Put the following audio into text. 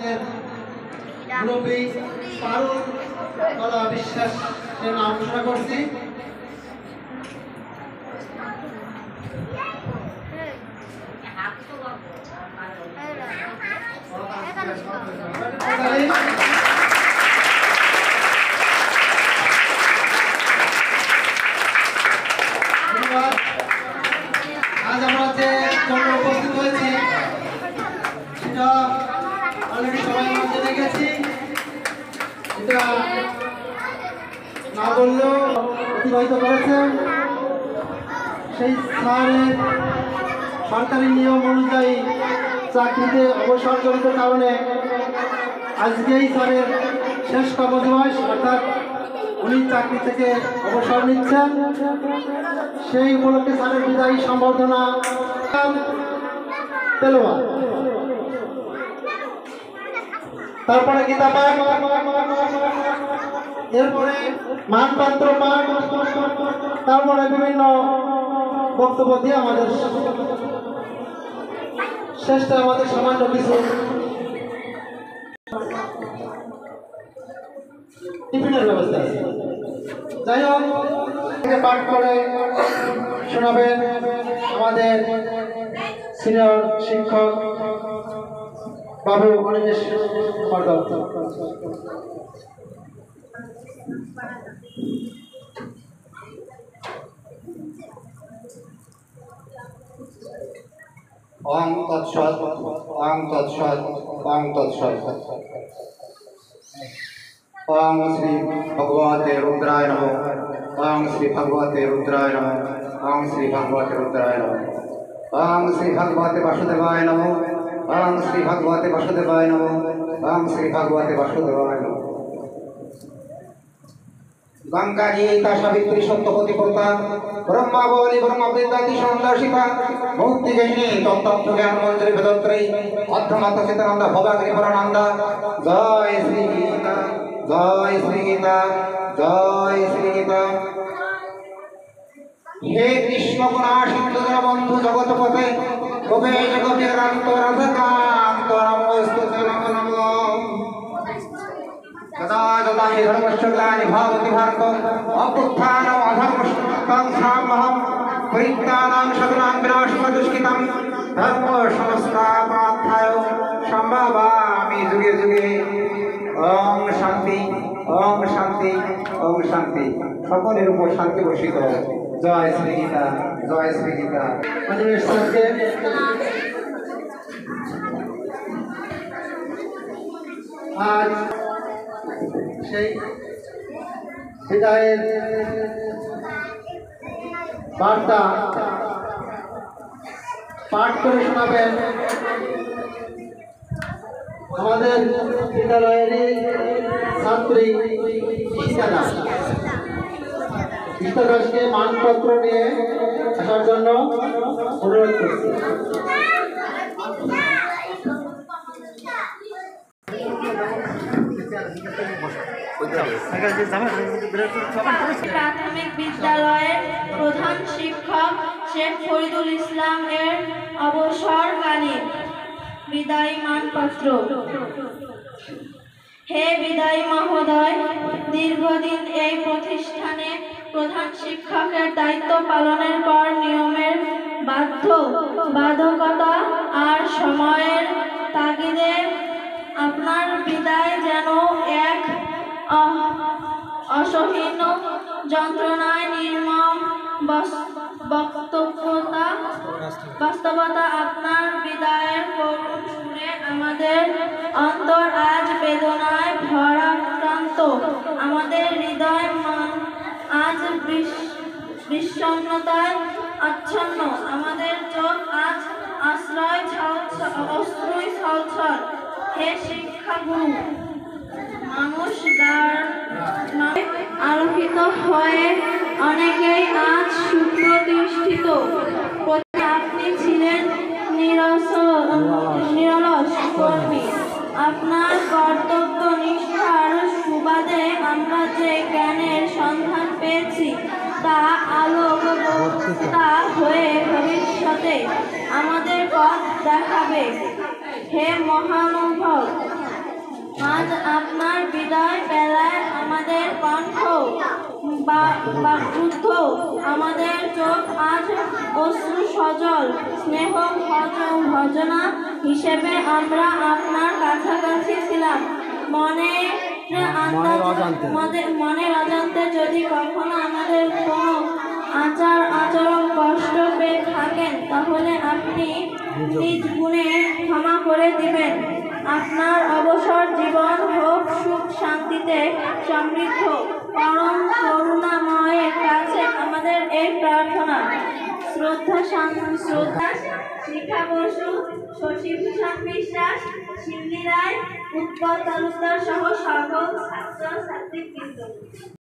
ব্লকের মুরব্বী ফারুক কলা বিশ্বাসের নাম ঘোষণা করছি। আজ আমরা যে উপস্থিত হয়েছি সেটা অলরেডি সবাই আমরা জেনে গেছি। এটা না বললেও অতিবাহিত করেছেন সেই স্যারের সরকারি নিয়ম অনুযায়ী চাকরিতে অবসরজনিত কারণে আজকেই স্যারের শেষ কর্মদিবস, অর্থাৎ উনি চাকরি থেকে অবসর নিচ্ছেন। সেই উপলক্ষে স্যারের বিদায়ী সম্বর্ধনা তেলোয়া, তারপরে গীতা পাঠ, এরপরে মানপত্র পাঠ, তারপরে বিভিন্ন বক্তব্য দিয়ে আমাদের শেষটা আমাদের সামান্য কিছু টিফিনের ব্যবস্থা আছে। যাই হোক, পাঠ করে শোনাবেন আমাদের সিনিয়র শিক্ষক বাবু অনিমেষ দত্ত। ওং তৎসৎ ওং তৎসৎ ওং তৎসৎ। ওং শ্রী ভগবতে রুদ্রায় নমঃ। ওং শ্রী ভগবতে রুদ্রায় নমঃ। ওং শ্রী ভগবতে রুদ্রায় নমঃ। ওং শ্রী ভগবতে বাসুদেবায় নমঃ। ওং শ্রী ভগবতে বাসুদেবায় নমঃ। ওং শ্রী ভগবতে বাসুদেবায় নমঃ। গঙ্গা গীতা সাবিত্রী সত্যপতি প্রতা ব্রহ্মাবলী ব্রহ্মবিদ্যাতি সন্দর্শিতা মুক্তি গহিনী তত্ত্ব জ্ঞান মন্ত্রী বেদত্রয়ী অর্ধমাতা চিতানন্দ ভবাগ্নি পরানন্দ। জয় শ্রী গীতা, জয় শ্রী গীতা, জয় শ্রী গীতা। হে কৃষ্ণ গুণা সিন্ধু বন্ধু জগৎপতে গোপেশ গোপীকান্ত রাধাকান্ত নমস্তুতে নমো নমঃ। যদা যদা হি ধর্মস্য গ্লানি ভবতি ভারত অভ্যুত্থানম অধর্মস্য সাম্যহম পরিত্রাণাং সাধুনাং বিনাশায় দুষ্কৃতং ধর্ম সংস্থাপনার্থায় সম্ভাবামি যুগে যুগে। ওম শান্তি, ওম শান্তি, ওম শান্তি। সকলের উপর শান্তি বর্ষিত হোক। জয় শ্রী গীতা, জয় শ্রী গীতা। অনিমেষ স্যারকে আজ সেই বিদায়ের বার্তা পাঠ করে শোনাবেন আমাদের বিদ্যালয়েরই ছাত্রী ঈশিতা দাস। ঈশিতা দাসকে মানপত্র নিয়ে আসার জন্য অনুরোধ করছি। প্রাথমিক বিদ্যালয়ের প্রধান শিক্ষক শেখ ফরিদুল ইসলাম এর অবসরকালীন বিদায়ী মানপত্র। হে বিদায়ী মহোদয়, দীর্ঘদিন এই প্রতিষ্ঠানে প্রধান শিক্ষকের দায়িত্ব পালনের পর নিয়মের বাধ্যবাধকতা আর সময়ের তাগিদে আপনার বিদায় যেন এক অসহনীয় যন্ত্রণায় নির্মম বাস্তবতা। আপনার বিদায়ের করুণ শুনে আমাদের অন্তর আজ বেদনায় ভারাক্রান্ত, আমাদের হৃদয় আজ বিষণ্ণতায় আচ্ছন্ন, আমাদের চোখ আজ অশ্রুই ছলছল। হে শিক্ষাগুরু, মানুষ আলোকিত হয়ে অনেকেই আজ সুপ্রতিষ্ঠিত। আপনি ছিলেন নিরলস কর্মী। আপনার কর্তব্য নিষ্ঠার সুবাদে আমরা যে জ্ঞানের সন্ধান পেয়েছি তা আলোকতা হয়ে ভবিষ্যতে আমাদের পথ দেখাবে। হে মহানুভব, বা ক্রুদ্ধ, আমাদের চোখ আজ অশ্রু সজল, স্নেহ ভজনা হিসেবে আমরা আপনার কাছাকাছি ছিলাম। মনের অজান্তে যদি কখনো আমাদের কোনো আচরণ কষ্ট পেয়ে থাকেন, তাহলে আপনি নিজ গুণে ক্ষমা করে দিবেন। আপনার অবসর জীবন হোক সুখ শান্তিতে সমৃদ্ধ। পরম করুণাময়ের কাছে আমাদের এই প্রার্থনা। শ্রদ্ধা শিখা বসু, শশীভূষণ বিশ্বাস, শিবলি রায়, উৎপল তালুকদার সহ সকল ছাত্র ছাত্রীবৃন্দ।